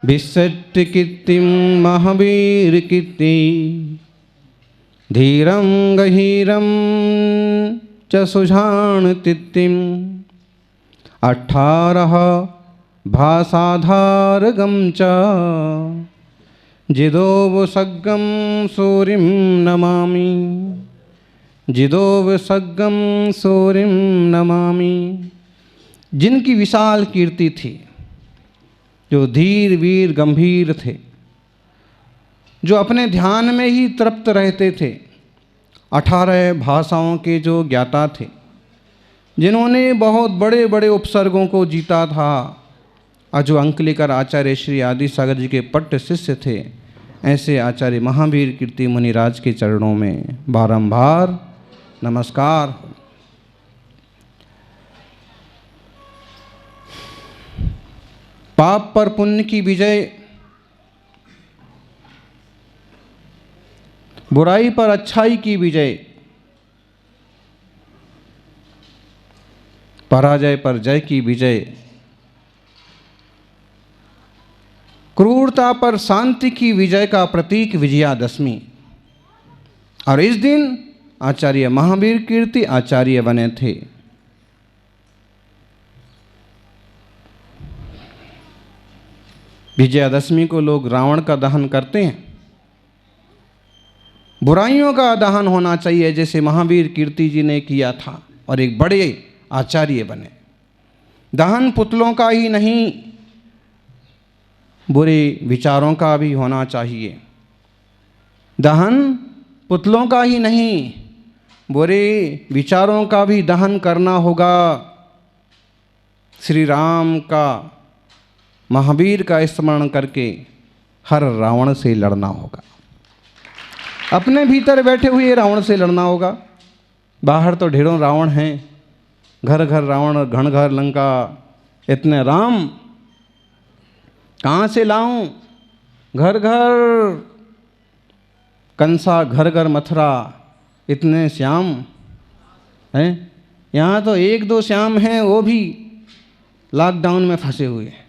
विसट्ट कीर्तिं महावीर कीर्ति धीरं गहीरं च सुजान तित्तिं 18 भाषाधारगं च जिदोवसग्गं सूरिं नमामि जिदोवसग्गं सूरिं नमामि। जिनकी विशाल कीर्ति थी, जो धीर वीर गंभीर थे, जो अपने ध्यान में ही तृप्त रहते थे, 18 भाषाओं के जो ज्ञाता थे, जिन्होंने बहुत बड़े बड़े उपसर्गों को जीता था, और जो अंकलिकर आचार्य श्री आदिसागर जी के पट्ट शिष्य थे, ऐसे आचार्य महावीर कीर्ति मुनिराज के चरणों में बारंबार नमस्कार। पाप पर पुण्य की विजय, बुराई पर अच्छाई की विजय, पराजय पर जय की विजय, क्रूरता पर शांति की विजय का प्रतीक विजयादशमी। और इस दिन आचार्य महावीर कीर्ति आचार्य बने थे। विजयादशमी को लोग रावण का दहन करते हैं। बुराइयों का दहन होना चाहिए, जैसे महावीर कीर्ति जी ने किया था और एक बड़े आचार्य बने। दहन पुतलों का ही नहीं, बुरे विचारों का भी होना चाहिए। दहन पुतलों का ही नहीं, बुरे विचारों का भी दहन करना होगा। श्री राम का, महावीर का स्मरण करके हर रावण से लड़ना होगा। अपने भीतर बैठे हुए रावण से लड़ना होगा। बाहर तो ढेरों रावण हैं, घर घर रावण, घन घर लंका, इतने राम कहाँ से लाऊं? घर घर कंसा, घर घर मथुरा, इतने श्याम हैं। यहाँ तो 1-2 श्याम हैं, वो भी लॉकडाउन में फंसे हुए हैं।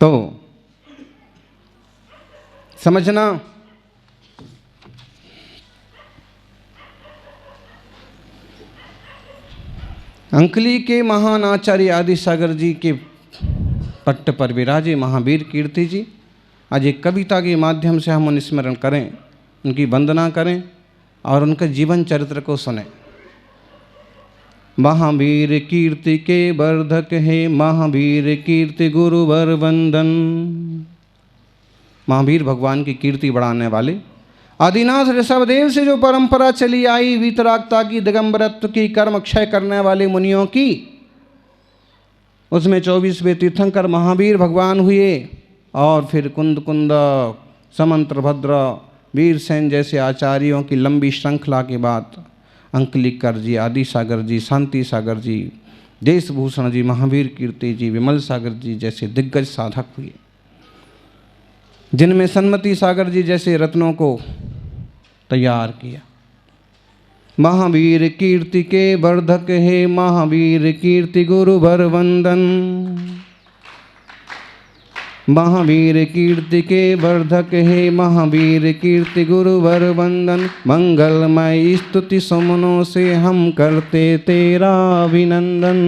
तो समझना, अंकली के महान आचार्य आदिसागर जी के पट्ट पर विराजे महावीर कीर्ति जी। आज एक कविता के माध्यम से हम उन्हें स्मरण करें, उनकी वंदना करें और उनके जीवन चरित्र को सुनें। महावीर कीर्ति के वर्धक है, महावीर कीर्ति गुरुवर वंदन। महावीर भगवान की कीर्ति बढ़ाने वाले, आदिनाथ ऋषभदेव से जो परंपरा चली आई, वीतरागता की, दिगंबरत्व की, कर्म क्षय करने वाले मुनियों की, उसमें 24वें तीर्थंकर महावीर भगवान हुए। और फिर कुंद कुंद, समंत्रभद्र, वीरसेन जैसे आचार्यों की लंबी श्रृंखला के बाद अंकलिकर जी, आदिसागर जी, शांति सागर जी, देशभूषण जी, महावीर कीर्ति जी, विमल सागर जी जैसे दिग्गज साधक हुए, जिनमें सन्मति सागर जी जैसे रत्नों को तैयार किया। महावीर कीर्ति के वर्धक है, महावीर कीर्ति गुरुवर वंदन। महावीर कीर्ति के वर्धक है, महावीर कीर्ति गुरुवर वंदन। मंगलमय स्तुति सुमनों से हम करते तेरा अभिनंदन।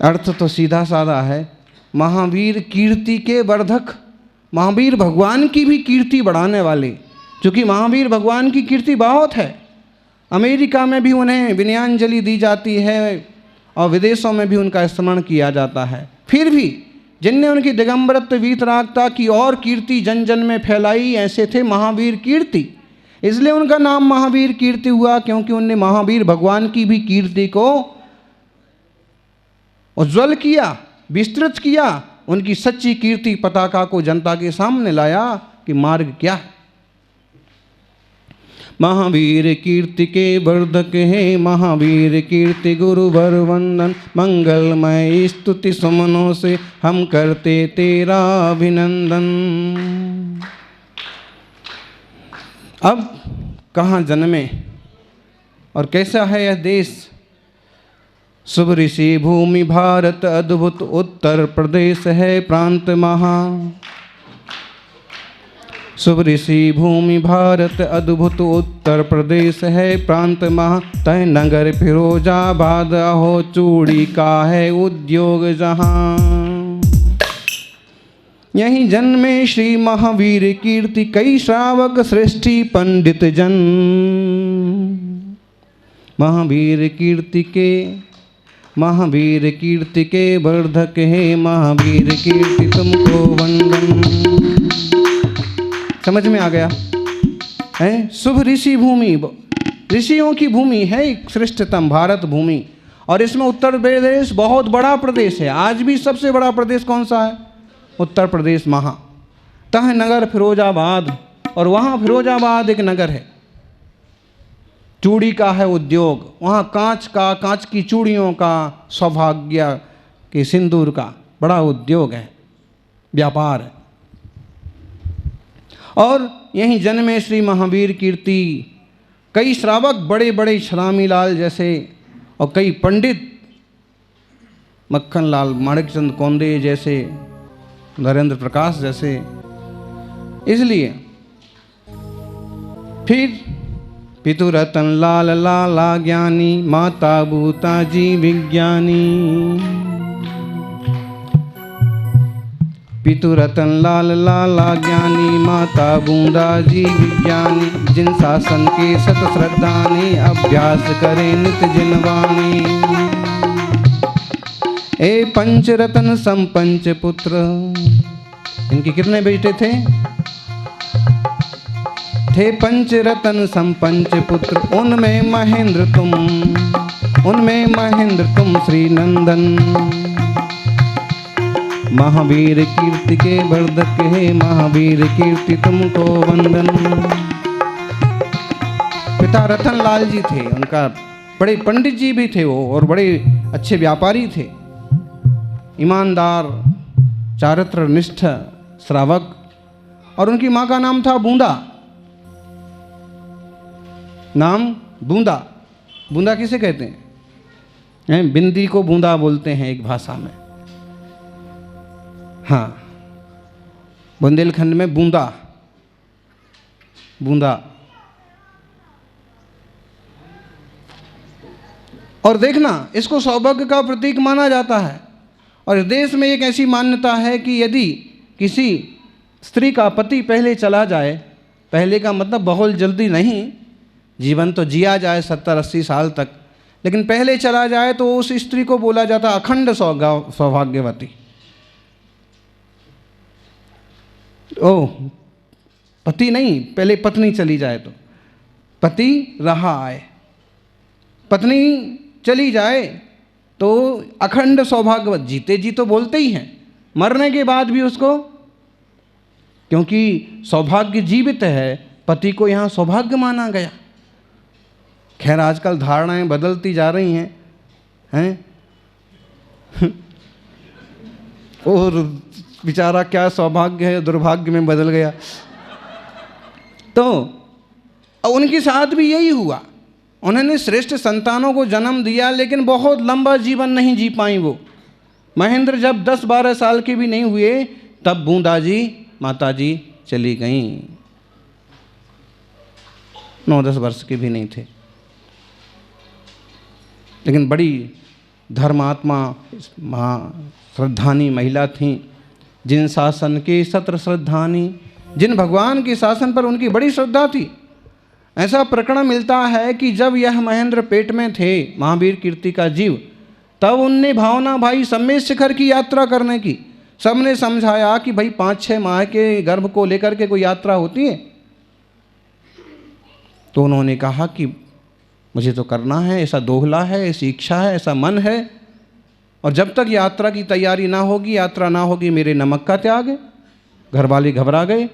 अर्थ तो सीधा साधा है, महावीर कीर्ति के वर्धक, महावीर भगवान की भी कीर्ति बढ़ाने वाले। क्योंकि महावीर भगवान की कीर्ति बहुत है। अमेरिका में भी उन्हें विनयांजलि दी जाती है और विदेशों में भी उनका स्मरण किया जाता है। फिर भी जिनने उनकी दिगंबरत्व, वीतरागता की और कीर्ति जन जन में फैलाई, ऐसे थे महावीर कीर्ति। इसलिए उनका नाम महावीर कीर्ति हुआ, क्योंकि उनने महावीर भगवान की भी कीर्ति को उज्ज्वल किया, विस्तृत किया, उनकी सच्ची कीर्ति पताका को जनता के सामने लाया कि मार्ग क्या है। महावीर कीर्ति के वर्धक है, महावीर कीर्ति गुरुवर वंदन, मंगलमय स्तुति सुमनों से हम करते तेरा अभिनंदन। अब कहाँ जन्मे और कैसा है यह देश? शुभ ऋषि भूमि भारत, अद्भुत उत्तर प्रदेश है प्रांत महा। शुभ ऋषि भूमि भारत, अद्भुत उत्तर प्रदेश है प्रांत महा। तय नगर फिरोजाबाद, अहो चूड़ी का है उद्योग जहाँ। यहीं जन्मे श्री महावीर कीर्ति, कई श्रावक सृष्टि पंडित जन। महावीर कीर्ति के वर्धक है, महावीर कीर्ति तुमको वंदन। समझ में आ गया है? शुभ ऋषि भूमि, ऋषियों की भूमि है एक श्रेष्ठतम भारत भूमि, और इसमें उत्तर प्रदेश बहुत बड़ा प्रदेश है। आज भी सबसे बड़ा प्रदेश कौन सा है? उत्तर प्रदेश महा। तह नगर फिरोजाबाद, और वहाँ फिरोजाबाद एक नगर है। चूड़ी का है उद्योग, वहाँ कांच की चूड़ियों का, सौभाग्य के सिंदूर का बड़ा उद्योग है, व्यापार है। और यहीं जन्मे श्री महावीर कीर्ति, कई श्रावक बड़े बड़े शरामी लाल जैसे, और कई पंडित मक्खन लाल, माणिकचंद कौंदे जैसे, नरेंद्र प्रकाश जैसे। इसलिए फिर पितु रतन लाल लाला ज्ञानी, माता बूता जी विज्ञानी। पितु रतन लाल लाला ज्ञानी, माता बूंदा जी विज्ञानी। जिन शासन के सत श्रद्धानी, अभ्यास करे नित जिनवानी। ए पंच रतन सम पंच पुत्र, इनके कितने बेटे थे? पंच रतन सम पंच पुत्र, उनमें महेंद्र तुम श्री नंदन। महावीर कीर्ति के वर्धक है, महावीर कीर्ति तुमको वंदन। पिता रतन लाल जी थे, उनका बड़े पंडित जी भी थे वो, और बड़े अच्छे व्यापारी थे, ईमानदार, चारित्र निष्ठ श्रावक। और उनकी माँ का नाम था बूंदा, नाम बूंदा। बूंदा किसे कहते हैं? बिंदी को बूंदा बोलते हैं एक भाषा में। हाँ, बुंदेलखंड में बूंदा। और देखना, इसको सौभाग्य का प्रतीक माना जाता है। और देश में एक ऐसी मान्यता है कि यदि किसी स्त्री का पति पहले चला जाए, पहले का मतलब बहुत जल्दी नहीं, जीवन तो जिया जाए 70-80 साल तक, लेकिन पहले चला जाए तो उस स्त्री को बोला जाता अखंड सौभाग्यवती। ओह, पति नहीं, पहले पत्नी चली जाए तो, पति रहा आए, पत्नी चली जाए तो अखंड सौभाग्यवत। जीते जी तो बोलते ही हैं, मरने के बाद भी उसको, क्योंकि सौभाग्य जीवित है, पति को यहाँ सौभाग्य माना गया। खैर आजकल धारणाएं बदलती जा रही हैं और बेचारा क्या सौभाग्य है, दुर्भाग्य में बदल गया। तो उनके साथ भी यही हुआ, उन्होंने श्रेष्ठ संतानों को जन्म दिया, लेकिन बहुत लंबा जीवन नहीं जी पाई वो। महेंद्र जब 10-12 साल के भी नहीं हुए, तब बूंदा जी, माता जी चली गईं। 9-10 वर्ष के भी नहीं थे, लेकिन बड़ी धर्मात्मा, श्रद्धानी महिला थीं। जिन शासन के सत्र श्रद्धानी, जिन भगवान के शासन पर उनकी बड़ी श्रद्धा थी। ऐसा प्रकरण मिलता है कि जब यह महेंद्र पेट में थे, महावीर कीर्ति का जीव, तब उनने भावना भाई सम्मेद शिखर की यात्रा करने की। सबने समझाया कि भाई 5-6 माह के गर्भ को लेकर के कोई यात्रा होती है। तो उन्होंने कहा कि मुझे तो करना है, ऐसा दोहला है, ऐसी इच्छा है, ऐसा मन है, और जब तक यात्रा की तैयारी ना होगी, यात्रा ना होगी, मेरे नमक का त्याग है। घर वाले घबरा गए।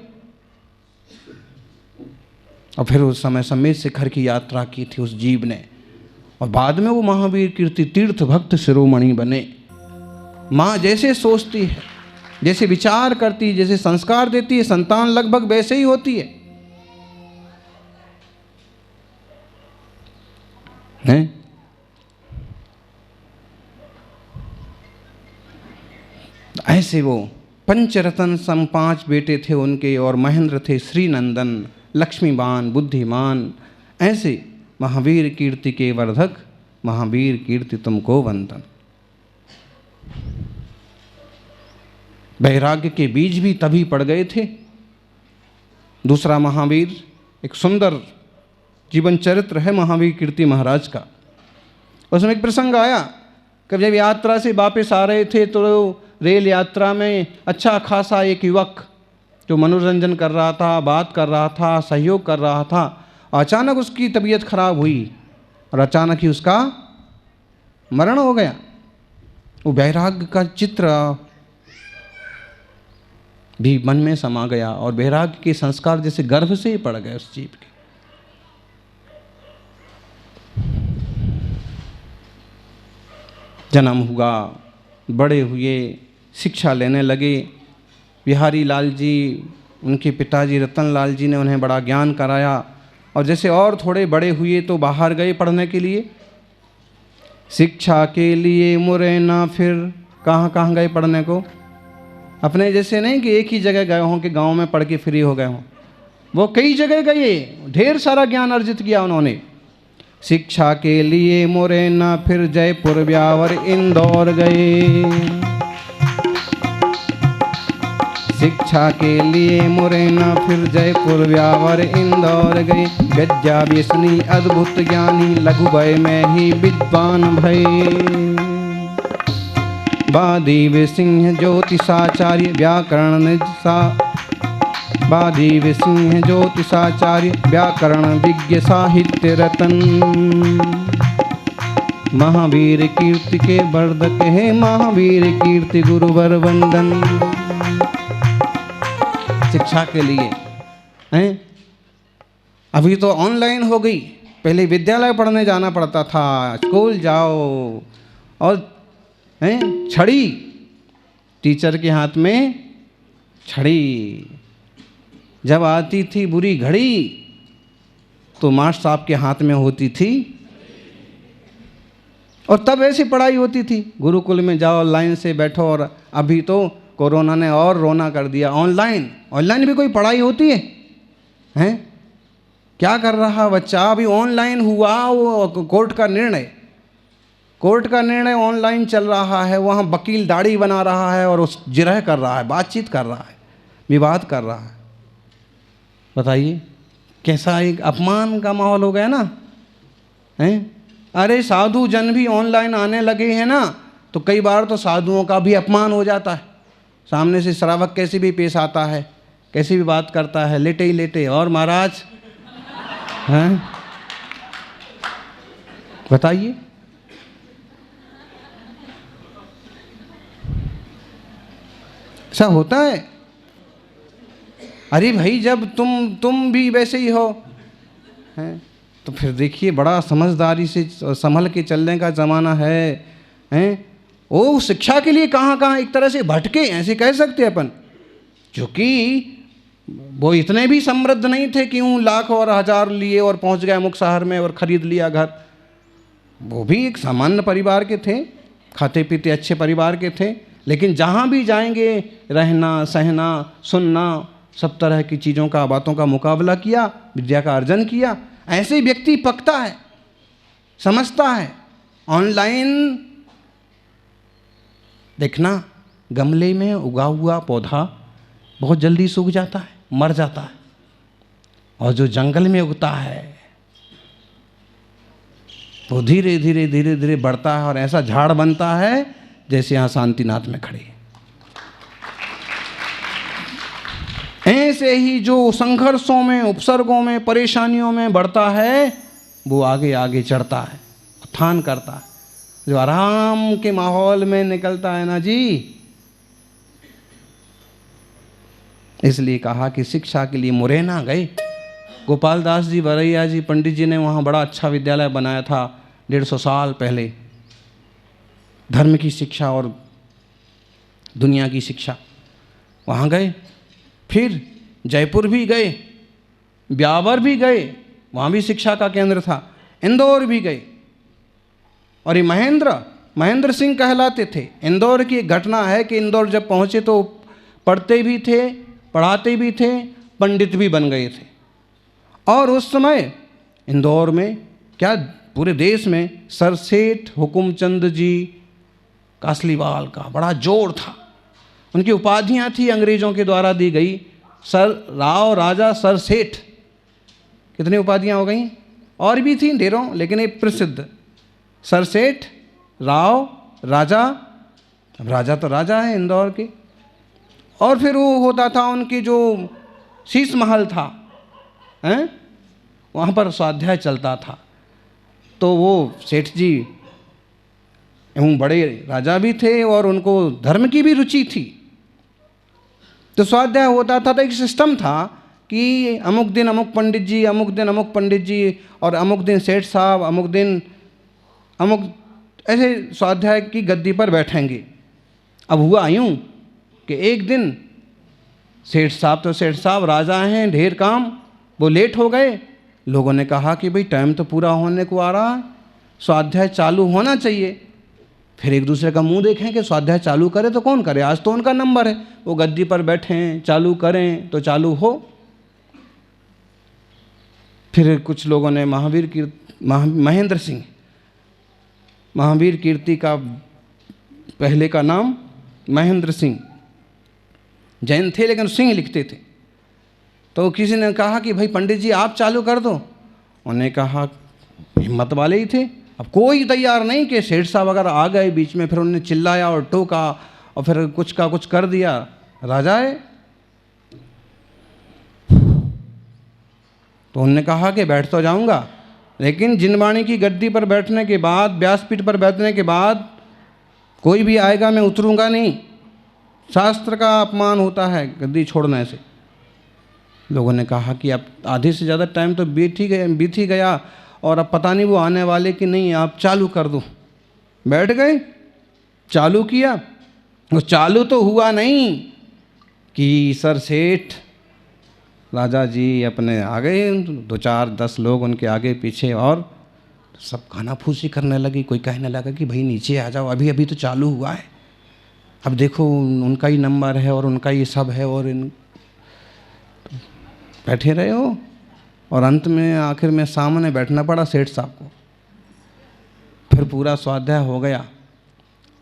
और फिर उस समय समेत शिखर की यात्रा की थी उस जीव ने, और बाद में वो महावीर कीर्ति तीर्थ भक्त शिरोमणि बने। माँ जैसे सोचती है, जैसे विचार करती है, जैसे संस्कार देती है, संतान लगभग वैसे ही होती है, हैं? ऐसे वो पंचरत्न सम 5 बेटे थे उनके, और महेंद्र थे श्रीनंदन, लक्ष्मीवान, बुद्धिमान। ऐसे महावीर कीर्ति के वर्धक, महावीर कीर्ति तुमको वंदन। वैराग्य के बीज भी तभी पड़ गए थे। दूसरा महावीर, एक सुंदर जीवन चरित्र है महावीर कीर्ति महाराज का। उसमें एक प्रसंग आया कि जब यात्रा से वापस आ रहे थे तो रेल यात्रा में अच्छा खासा एक युवक जो मनोरंजन कर रहा था, बात कर रहा था, सहयोग कर रहा था, अचानक उसकी तबीयत खराब हुई और अचानक ही उसका मरण हो गया। वो वैराग्य का चित्र भी मन में समा गया और वैराग्य के संस्कार जैसे गर्भ से ही पड़ गए उस जीव के। जन्म हुआ, बड़े हुए, शिक्षा लेने लगे। बिहारी लाल जी, उनके पिताजी रतन लाल जी ने उन्हें बड़ा ज्ञान कराया, और जैसे और थोड़े बड़े हुए तो बाहर गए पढ़ने के लिए, शिक्षा के लिए मुरैना। फिर कहाँ कहाँ गए पढ़ने को? अपने जैसे नहीं कि एक ही जगह गए हों कि गांव में पढ़ के फ्री हो गए हों, वो कई जगह गए, ढेर सारा ज्ञान अर्जित किया उन्होंने। शिक्षा के लिए मुरैना, फिर जयपुर, ब्यावर, इंदौर गए। शिक्षा के लिए मुरैना, फिर जयपुर, ब्यावर, इंदौर गए। विद्या व्यसनी अद्भुत ज्ञानी, लघु वय में ही विद्वान भये। बादीव सिंह ज्योतिषाचार्य, व्याकरण निज सा। बादीव सिंह ज्योतिषाचार्य, व्याकरण विज्ञ, साहित्य रतन। महावीर कीर्ति के वर्धक है, महावीर कीर्ति गुरुवर वंदन। शिक्षा के लिए हैं, अभी तो ऑनलाइन हो गई, पहले विद्यालय पढ़ने जाना पड़ता था, स्कूल जाओ, और हैं छड़ी, टीचर के हाथ में छड़ी। जब आती थी बुरी घड़ी तो मास्टर साहब के हाथ में होती थी, और तब ऐसी पढ़ाई होती थी। गुरुकुल में जाओ, लाइन से बैठो, और अभी तो कोरोना ने और रोना कर दिया। ऑनलाइन, ऑनलाइन भी कोई पढ़ाई होती है? हैं? क्या कर रहा बच्चा? अभी ऑनलाइन हुआ, वो कोर्ट का निर्णय, कोर्ट का निर्णय ऑनलाइन चल रहा है। वहाँ वकील दाढ़ी बना रहा है और उस जिरह कर रहा है, बातचीत कर रहा है, विवाद कर रहा है। बताइए कैसा एक अपमान का माहौल हो गया ना, हैं? अरे साधु जन भी ऑनलाइन आने लगे हैं ना, तो कई बार तो साधुओं का भी अपमान हो जाता है। सामने से श्रावक कैसे भी पेश आता है, कैसी भी बात करता है, लेटे ही लेटे, और महाराज हैं? बताइए। ऐसा होता है? अरे भाई, जब तुम भी वैसे ही हो, हैं, तो फिर देखिए बड़ा समझदारी से संभल के चलने का ज़माना है, हैं? वो शिक्षा के लिए कहाँ कहाँ एक तरह से भटके, ऐसे कह सकते हैं अपन, क्योंकि वो इतने भी समृद्ध नहीं थे कि यूँ लाख और हजार लिए और पहुँच गए मुख शहर में और ख़रीद लिया घर। वो भी एक सामान्य परिवार के थे, खाते पीते अच्छे परिवार के थे, लेकिन जहाँ भी जाएंगे रहना, सहना, सुनना, सब तरह की चीज़ों का, बातों का मुकाबला किया, विद्या का अर्जन किया। ऐसे व्यक्ति पकता है, समझता है। ऑनलाइन देखना, गमले में उगा हुआ पौधा बहुत जल्दी सूख जाता है, मर जाता है, और जो जंगल में उगता है वो धीरे धीरे धीरे धीरे बढ़ता है और ऐसा झाड़ बनता है जैसे यहाँ शांतिनाथ में खड़े। ऐसे ही जो संघर्षों में, उपसर्गों में, परेशानियों में बढ़ता है, वो आगे आगे चढ़ता है, उत्थान करता है। जो आराम के माहौल में निकलता है ना जी, इसलिए कहा कि शिक्षा के लिए मुरैना गए, गोपाल दास जी वरैया जी पंडित जी ने वहाँ बड़ा अच्छा विद्यालय बनाया था 150 साल पहले, धर्म की शिक्षा और दुनिया की शिक्षा। वहाँ गए, फिर जयपुर भी गए, ब्यावर भी गए, वहाँ भी शिक्षा का केंद्र था, इंदौर भी गए। और ये महेंद्र सिंह कहलाते थे। इंदौर की एक घटना है कि इंदौर जब पहुँचे तो पढ़ते भी थे, पढ़ाते भी थे, पंडित भी बन गए थे। और उस समय इंदौर में क्या पूरे देश में सर सेठ हुकुमचंद जी कासलीवाल का बड़ा जोर था। उनकी उपाधियां थी अंग्रेजों के द्वारा दी गई, सर, राव, राजा, सर, सेठ। कितनी उपाधियां हो गई? और भी थी ढेरों, लेकिन एक प्रसिद्ध सर सेठ, राव, राजा। अब राजा तो राजा है इंदौर के। और फिर वो होता था उनकी जो शीश महल था, हैं, वहाँ पर स्वाध्याय चलता था। तो वो सेठ जी एवं बड़े राजा भी थे और उनको धर्म की भी रुचि थी। तो स्वाध्याय होता था तो एक सिस्टम था कि अमुक दिन अमुक पंडित जी, अमुक दिन अमुक पंडित जी, और अमुक दिन सेठ साहब, अमुक दिन अमुक, ऐसे स्वाध्याय की गद्दी पर बैठेंगे। अब हुआ यूँ कि एक दिन सेठ साहब तो सेठ साहब राजा हैं, ढेर काम, वो लेट हो गए। लोगों ने कहा कि भाई टाइम तो पूरा होने को आ रहा है, स्वाध्याय चालू होना चाहिए। फिर एक दूसरे का मुंह देखें कि स्वाध्याय चालू करे तो कौन करे, आज तो उनका नंबर है, वो गद्दी पर बैठे हैं, चालू करें तो चालू हो। फिर कुछ लोगों ने महावीर कीर्ति का पहले का नाम महेंद्र सिंह, जैन थे लेकिन सिंह लिखते थे। तो किसी ने कहा कि भाई पंडित जी आप चालू कर दो। उन्होंने कहा, हिम्मत वाले ही थे, अब कोई तैयार नहीं कि सेठ साहब अगर आ गए बीच में, फिर उन्होंने चिल्लाया और टोका और फिर कुछ का कुछ कर दिया। राजा है तो उन्होंने कहा कि बैठ तो जाऊंगा, लेकिन जिनवाणी की गद्दी पर बैठने के बाद, व्यासपीठ पर बैठने के बाद कोई भी आएगा मैं उतरूंगा नहीं, शास्त्र का अपमान होता है गद्दी छोड़ने से। लोगों ने कहा कि अब आधे से ज़्यादा टाइम तो बीत ही गया और अब पता नहीं वो आने वाले कि नहीं, आप चालू कर दो। बैठ गए, चालू किया, वो चालू तो हुआ नहीं कि सर सेठ राजा जी अपने आ गए, 2 4 10 लोग उनके आगे पीछे, और सब खाना फूसी करने लगी। कोई कहने लगा कि भाई नीचे आ जाओ, अभी अभी तो चालू हुआ है, अब देखो उनका ही नंबर है और उनका ही सब है, और बैठे रहे हो। और अंत में आखिर में सामने बैठना पड़ा सेठ साहब को। फिर पूरा स्वाध्याय हो गया।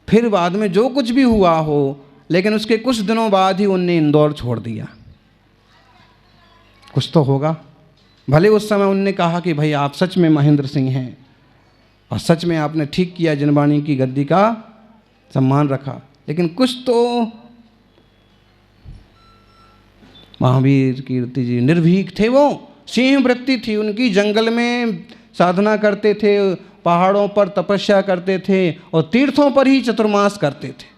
फिर बाद में जो कुछ भी हुआ हो, लेकिन उसके कुछ दिनों बाद ही उनने इंदौर छोड़ दिया। कुछ तो होगा, भले उस समय उनने कहा कि भाई आप सच में महेंद्र सिंह हैं और सच में आपने ठीक किया, जिनवाणी की गद्दी का सम्मान रखा, लेकिन कुछ तो। महावीर कीर्ति जी निर्भीक थे, वो सिंह वृत्ति थी उनकी, जंगल में साधना करते थे, पहाड़ों पर तपस्या करते थे और तीर्थों पर ही चतुर्मास करते थे।